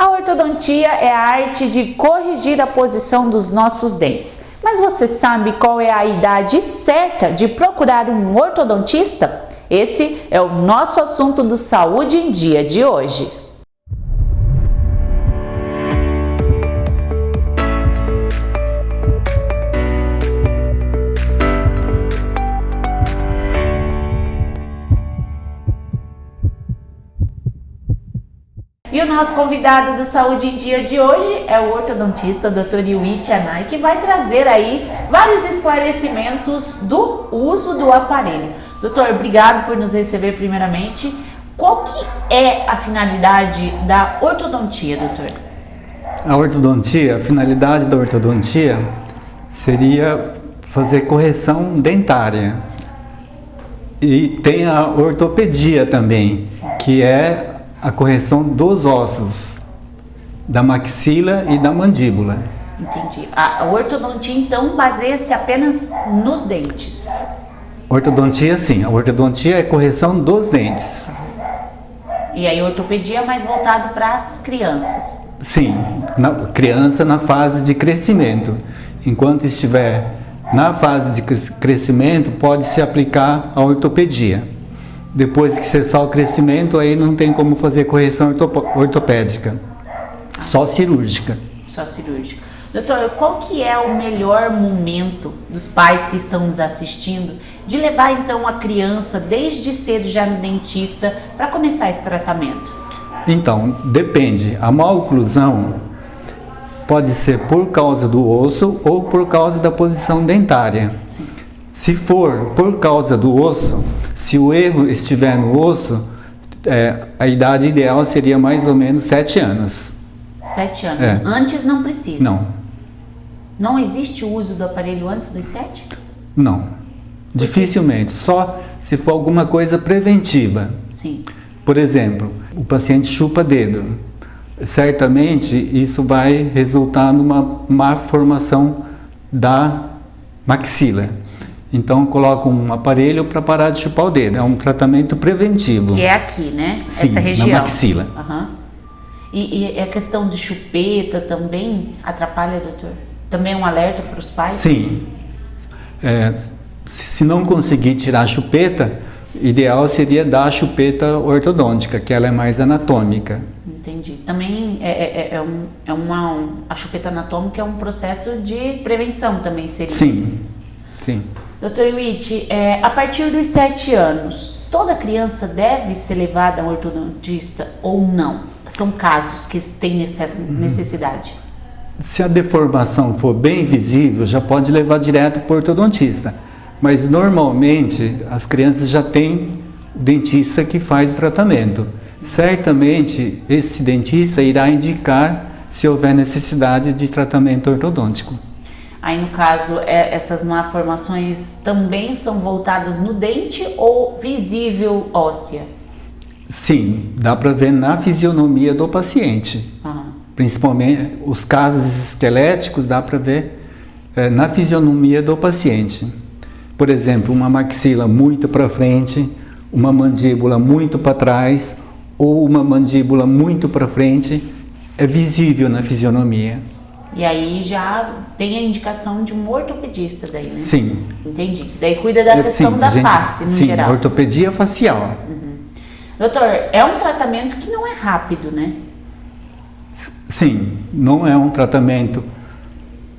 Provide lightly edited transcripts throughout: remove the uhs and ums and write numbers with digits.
A ortodontia é a arte de corrigir a posição dos nossos dentes. Mas você sabe qual é a idade certa de procurar um ortodontista? Esse é o nosso assunto do Saúde em Dia de hoje. E o nosso convidado do Saúde em Dia de hoje é o ortodontista Dr. Yuichi Anai, que vai trazer aí vários esclarecimentos do uso do aparelho. Doutor, obrigado por nos receber primeiramente. Qual que é a finalidade da ortodontia, doutor? A finalidade da ortodontia seria fazer correção dentária. Sim. E tem a ortopedia também, sim, que é a correção dos ossos, da maxila e da mandíbula. Entendi. A ortodontia, então, baseia-se apenas nos dentes? Ortodontia, sim. A ortodontia é correção dos dentes. E aí, a ortopedia é mais voltado para as crianças? Sim. Criança na fase de crescimento. Enquanto estiver na fase de crescimento, pode-se aplicar a ortopedia. Depois que cessar o crescimento, aí não tem como fazer correção ortopédica, só cirúrgica. Só cirúrgica. Doutor, qual que é o melhor momento dos pais que estão nos assistindo de levar então a criança desde cedo já no dentista para começar esse tratamento? Então, depende. A maloclusão pode ser por causa do osso ou por causa da posição dentária. Sim. Se for por causa do osso, se o erro estiver no osso, a idade ideal seria mais ou menos 7 anos. 7 anos? É. Antes não precisa? Não. Não existe o uso do aparelho antes dos 7? Não. Dificilmente. Só se for alguma coisa preventiva. Sim. Por exemplo, o paciente chupa dedo. Certamente isso vai resultar numa má formação da maxila. Sim. Então coloca um aparelho para parar de chupar o dedo. É um tratamento preventivo. Que é aqui, né? Sim, essa região. Na maxila. Uhum. E a questão de chupeta também atrapalha, doutor? Também é um alerta para os pais? Sim. Se não conseguir tirar a chupeta, ideal seria dar a chupeta ortodôntica, que ela é mais anatômica. Entendi. Também a chupeta anatômica é um processo de prevenção também seria? Sim, sim. Doutor Yuichi, a partir dos 7 anos, toda criança deve ser levada a um ortodontista ou não? São casos que têm necessidade? Se a deformação for bem visível, já pode levar direto para o ortodontista. Mas normalmente as crianças já têm o dentista que faz o tratamento. Certamente esse dentista irá indicar se houver necessidade de tratamento ortodôntico. Aí, no caso, essas malformações também são voltadas no dente ou visível óssea? Sim, dá para ver na fisionomia do paciente. Uhum. Principalmente os casos esqueléticos, dá para ver na fisionomia do paciente. Por exemplo, uma maxila muito para frente, uma mandíbula muito para trás ou uma mandíbula muito para frente, é visível na fisionomia. E aí já tem a indicação de um ortopedista daí, né? Sim. Entendi. Daí cuida da questão da face, no geral. Sim, ortopedia facial. Uhum. Doutor, é um tratamento que não é rápido, né? Sim, não é um tratamento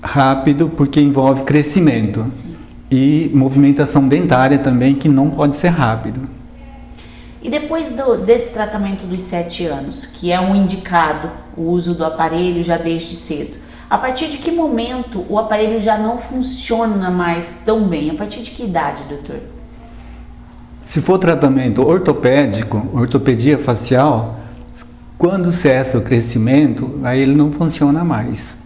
rápido porque envolve crescimento. Sim. E movimentação dentária também, que não pode ser rápido. E depois desse tratamento dos 7 anos, que é um indicado o uso do aparelho já desde cedo, a partir de que momento o aparelho já não funciona mais tão bem? A partir de que idade, doutor? Se for tratamento ortopédico, ortopedia facial, quando cessa o crescimento, aí ele não funciona mais.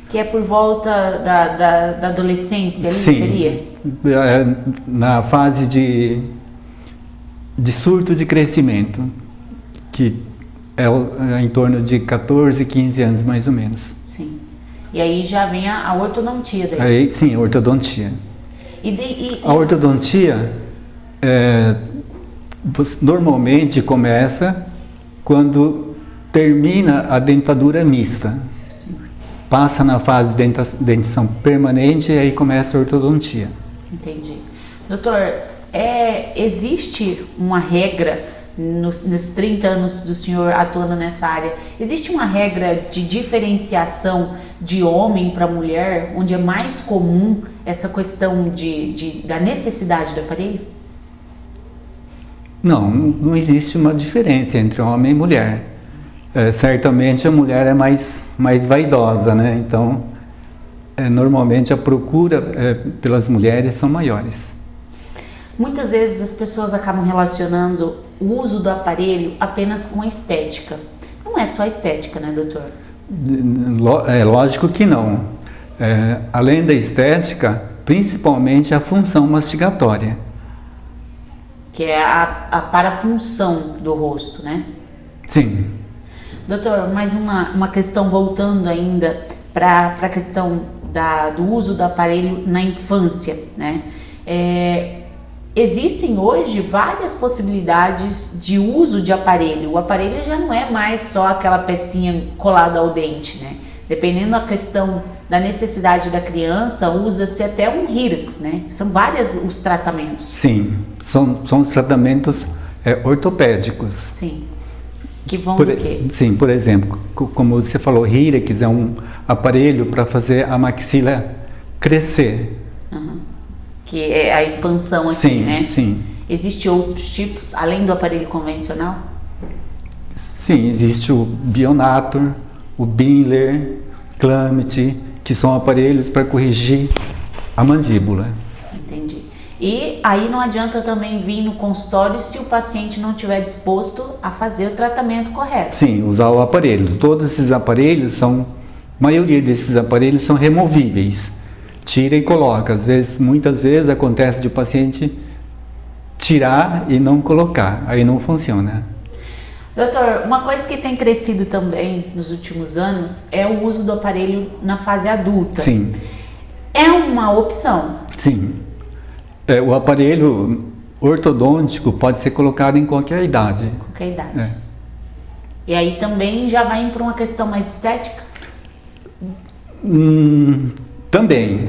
Que é por volta da adolescência ali, sim, seria? Na fase de surto de crescimento, que é em torno de 14, 15 anos mais ou menos. Sim. E aí já vem a ortodontia daí? Aí sim, a ortodontia. A ortodontia normalmente começa quando termina a dentadura mista. Sim. Passa na fase de dentição permanente e aí começa a ortodontia. Entendi. Doutor, existe uma regra, nos 30 anos do senhor atuando nessa área, existe uma regra de diferenciação de homem para mulher, onde é mais comum essa questão da necessidade do aparelho? Não existe uma diferença entre homem e mulher. Certamente a mulher é mais vaidosa, né? Então, normalmente a procura pelas mulheres são maiores. Muitas vezes as pessoas acabam relacionando o uso do aparelho apenas com a estética. Não é só estética, né, doutor? Lógico que não. Além da estética, principalmente a função mastigatória. Que é a parafunção do rosto, né? Sim. Doutor, mais uma questão voltando ainda para a questão do uso do aparelho na infância, né? Existem hoje várias possibilidades de uso de aparelho. O aparelho já não é mais só aquela pecinha colada ao dente, né? Dependendo da questão da necessidade da criança, usa-se até um Hyrax, né? São vários os tratamentos. Sim, são os tratamentos ortopédicos. Sim. Que vão do quê? Sim, por exemplo, como você falou, Hyrax é um aparelho para fazer a maxila crescer. Uhum. Que é a expansão aqui, sim, né? Sim. Existem outros tipos, além do aparelho convencional? Sim, existe o Bionator, o Binler, Clamit, que são aparelhos para corrigir a mandíbula. Entendi. E aí não adianta também vir no consultório se o paciente não estiver disposto a fazer o tratamento correto. Sim, usar o aparelho. Todos esses aparelhos a maioria desses aparelhos são removíveis. Tira e coloca. Muitas vezes acontece de o paciente tirar e não colocar. Aí não funciona. Doutor, uma coisa que tem crescido também nos últimos anos é o uso do aparelho na fase adulta. Sim. É uma opção? Sim. O aparelho ortodôntico pode ser colocado em qualquer idade. Qualquer idade. E aí também já vai para uma questão mais estética? Também.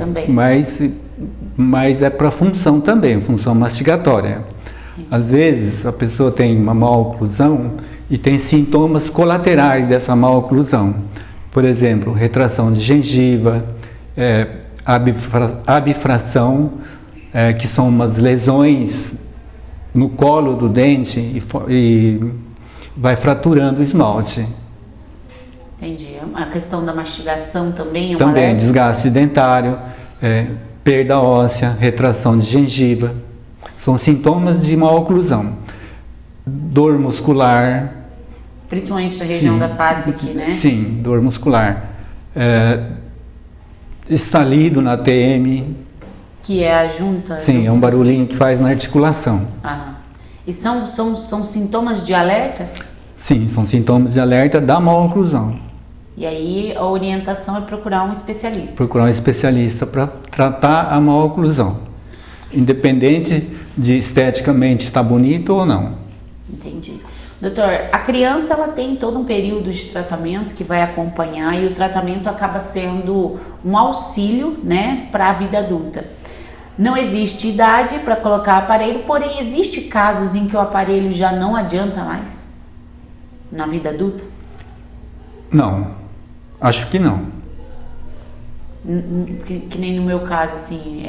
Mas é para função também, função mastigatória. Às vezes a pessoa tem uma má oclusão e tem sintomas colaterais dessa má oclusão. Por exemplo, retração de gengiva, abfração, que são umas lesões no colo do dente e vai fraturando o esmalte. Entendi. A questão da mastigação também é Também, desgaste dentário, perda óssea, retração de gengiva. São sintomas de má oclusão. Dor muscular. Principalmente na região da face aqui, né? Sim, dor muscular. Estalido na TM. Que é a junta? Sim, é um barulhinho que faz na articulação. Ah. E são sintomas de alerta? Sim, são sintomas de alerta da má oclusão. E aí a orientação é procurar um especialista? Procurar um especialista para tratar a má oclusão. Independente de esteticamente estar bonito ou não. Entendi. Doutor, a criança ela tem todo um período de tratamento que vai acompanhar e o tratamento acaba sendo um auxílio, né, para a vida adulta. Não existe idade para colocar aparelho, porém existe casos em que o aparelho já não adianta mais na vida adulta? Não, acho que não. Que nem no meu caso, assim,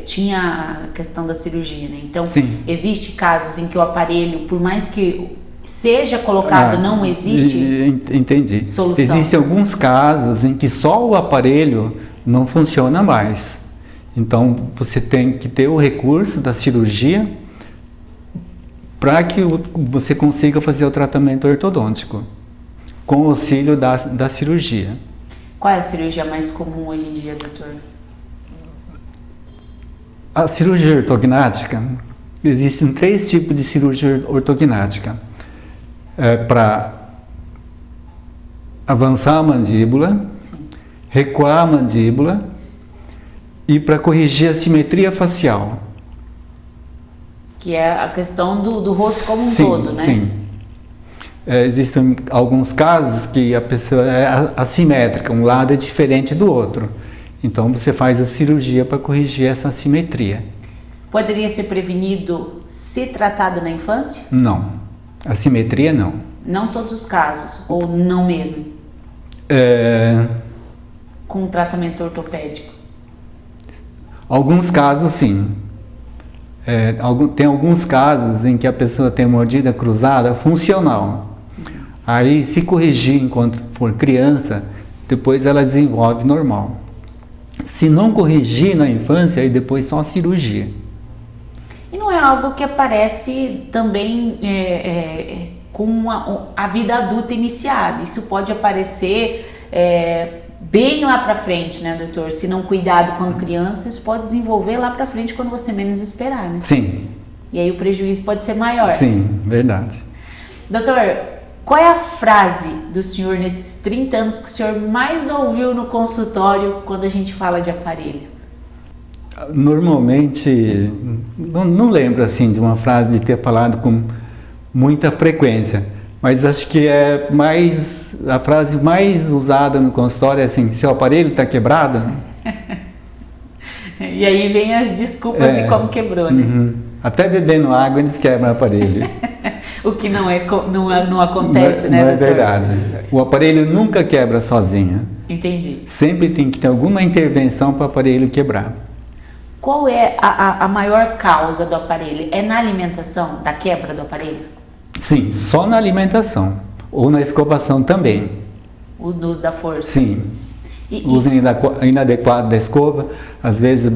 tinha a questão da cirurgia, né? Então, sim, existe casos em que o aparelho, por mais que seja colocado, não existe entendi. Solução. Existem alguns casos em que só o aparelho não funciona mais. Então, você tem que ter o recurso da cirurgia para que você consiga fazer o tratamento ortodôntico, com o auxílio da cirurgia. Qual é a cirurgia mais comum hoje em dia, doutor? A cirurgia ortognática, existem 3 tipos de cirurgia ortognática. Para avançar a mandíbula, Sim. recuar a mandíbula e para corrigir a simetria facial. Que é a questão do rosto como um sim, todo, né? Sim. existem alguns casos que a pessoa é assimétrica, um lado é diferente do outro. Então você faz a cirurgia para corrigir essa assimetria. Poderia ser prevenido se tratado na infância? Não. Assimetria não. Não todos os casos, ou não mesmo? Com tratamento ortopédico? Alguns casos sim. Tem alguns casos em que a pessoa tem mordida cruzada funcional. Aí, se corrigir enquanto for criança, depois ela desenvolve normal. Se não corrigir na infância, aí depois só cirurgia. E não é algo que aparece também com a vida adulta iniciada. Isso pode aparecer bem lá para frente, né, doutor? Se não cuidado quando criança, isso pode desenvolver lá para frente quando você menos esperar, né? Sim. E aí o prejuízo pode ser maior. Sim, verdade. Doutor, qual é a frase do senhor nesses 30 anos que o senhor mais ouviu no consultório quando a gente fala de aparelho? Normalmente, não lembro assim de uma frase de ter falado com muita frequência, mas acho que a frase mais usada no consultório é assim: seu aparelho está quebrado? E aí vem as desculpas de como quebrou, né? Uhum. Até bebendo água eles quebram o aparelho. O que não acontece, né, não é doutor? verdade. O aparelho nunca quebra sozinho. Entendi. Sempre tem que ter alguma intervenção para o aparelho quebrar. Qual é a maior causa do aparelho? É na alimentação, da quebra do aparelho? Sim, só na alimentação. Ou na escovação também. O uso da força? Sim. O uso inadequado da escova, às vezes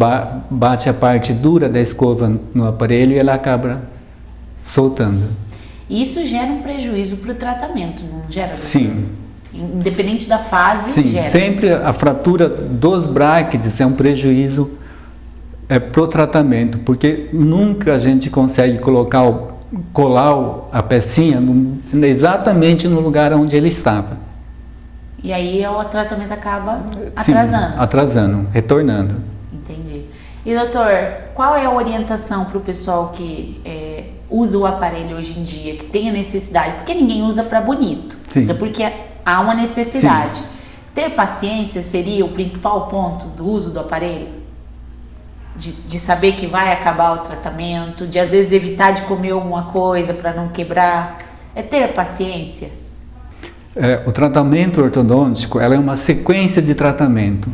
bate a parte dura da escova no aparelho e ela acaba soltando. Isso gera um prejuízo para o tratamento, não gera? Doutor? Sim. Independente da fase, sim, gera. Sempre a fratura dos bráquides é um prejuízo pro tratamento, porque nunca a gente consegue colar a pecinha exatamente no lugar onde ele estava. E aí o tratamento acaba atrasando. Sim, atrasando, retornando. Entendi. E doutor, qual é a orientação para o pessoal que usa o aparelho hoje em dia, que tem a necessidade? Porque ninguém usa para bonito, Sim. usa porque há uma necessidade. Sim. Ter paciência seria o principal ponto do uso do aparelho? De saber que vai acabar o tratamento, de às vezes evitar de comer alguma coisa para não quebrar. É ter paciência? O tratamento ortodôntico ela é uma sequência de tratamento.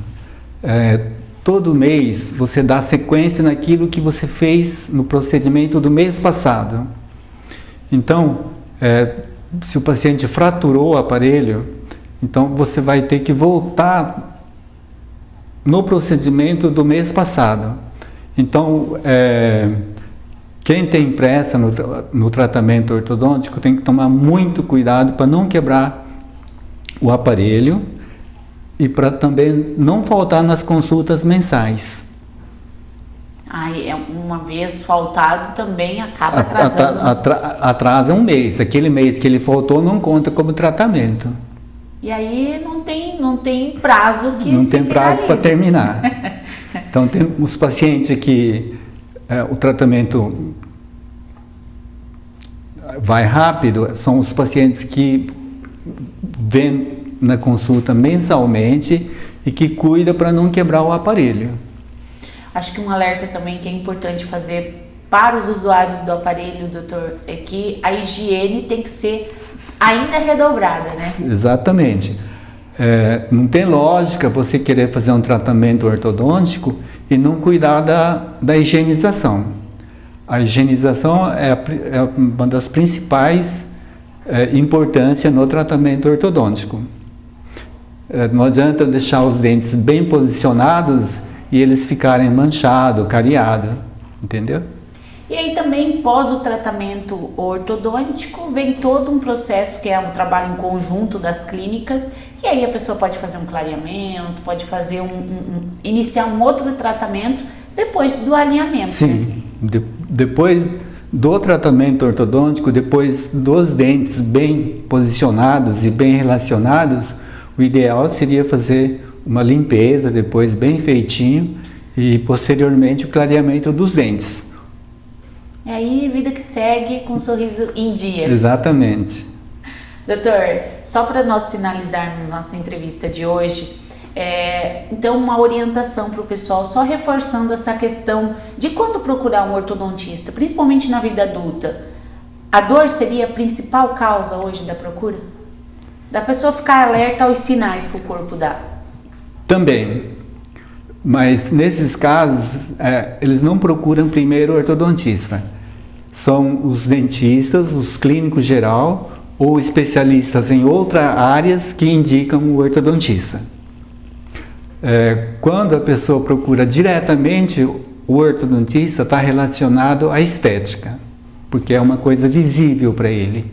Todo mês você dá sequência naquilo que você fez no procedimento do mês passado. Então, se o paciente fraturou o aparelho, então você vai ter que voltar no procedimento do mês passado. Então, quem tem pressa no tratamento ortodôntico tem que tomar muito cuidado para não quebrar o aparelho e para também não faltar nas consultas mensais. Uma vez faltado também acaba atrasando. Atrasa um mês. Aquele mês que ele faltou não conta como tratamento. E aí não tem prazo que não se tem prazo para finalize. terminar. Então tem os pacientes que o tratamento vai rápido, são os pacientes que vêm na consulta mensalmente e que cuida para não quebrar o aparelho. Acho que um alerta também que é importante fazer para os usuários do aparelho, doutor, é que a higiene tem que ser ainda redobrada, né? Exatamente. Não tem lógica você querer fazer um tratamento ortodôntico e não cuidar da higienização. A higienização é uma das principais importâncias no tratamento ortodôntico. Não adianta deixar os dentes bem posicionados e eles ficarem manchados, cariados, entendeu? E aí também, pós o tratamento ortodôntico, vem todo um processo que é um trabalho em conjunto das clínicas, que aí a pessoa pode fazer um clareamento, pode fazer iniciar um outro tratamento depois do alinhamento. Sim, né? Depois do tratamento ortodôntico, depois dos dentes bem posicionados e bem relacionados, o ideal seria fazer uma limpeza depois bem feitinho e posteriormente o clareamento dos dentes. E aí, vida que segue com um sorriso em dia. Exatamente. Doutor, só para nós finalizarmos nossa entrevista de hoje, então uma orientação para o pessoal, só reforçando essa questão de quando procurar um ortodontista, principalmente na vida adulta. A dor seria a principal causa hoje da procura? Da pessoa ficar alerta aos sinais que o corpo dá? Também, mas nesses casos, eles não procuram primeiro o ortodontista. São os dentistas, os clínicos geral ou especialistas em outras áreas que indicam o ortodontista. Quando a pessoa procura diretamente o ortodontista, está relacionado à estética, porque é uma coisa visível para ele.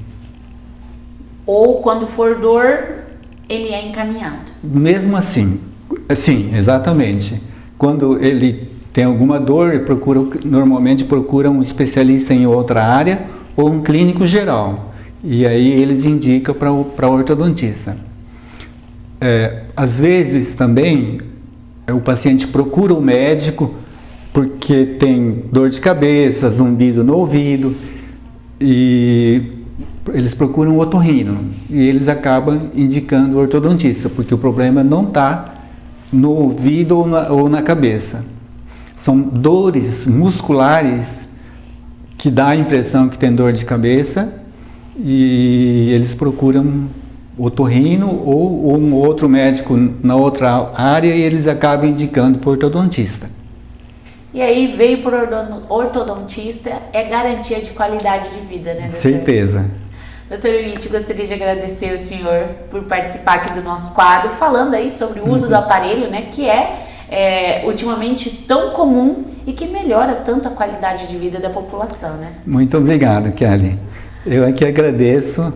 Ou quando for dor, ele é encaminhado. Mesmo assim, sim, exatamente. Quando ele tem alguma dor, normalmente procura um especialista em outra área ou um clínico geral. E aí eles indicam para o ortodontista. Às vezes também o paciente procura o médico porque tem dor de cabeça, zumbido no ouvido, e eles procuram o otorrino e eles acabam indicando o ortodontista, porque o problema não está no ouvido ou na cabeça. São dores musculares que dá a impressão que tem dor de cabeça e eles procuram otorrino ou um outro médico na outra área e eles acabam indicando para o ortodontista. E aí veio por ortodontista, é garantia de qualidade de vida, né, doutor? Certeza. Doutor Witt, gostaria de agradecer o senhor por participar aqui do nosso quadro, falando aí sobre o uso do aparelho, né, que é ultimamente tão comum e que melhora tanto a qualidade de vida da população, né? Muito obrigado, Kelly. Eu aqui agradeço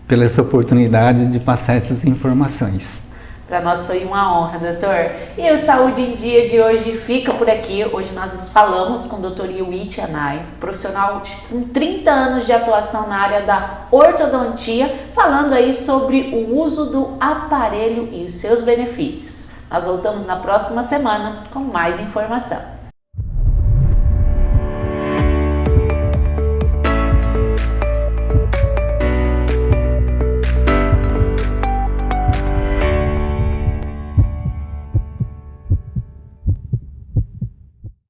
pela essa oportunidade de passar essas informações. Para nós foi uma honra, doutor. E o Saúde em Dia de hoje fica por aqui. Hoje nós falamos com o Dr. Witt Anai, profissional com 30 anos de atuação na área da ortodontia, falando aí sobre o uso do aparelho e os seus benefícios. Nós voltamos na próxima semana com mais informação.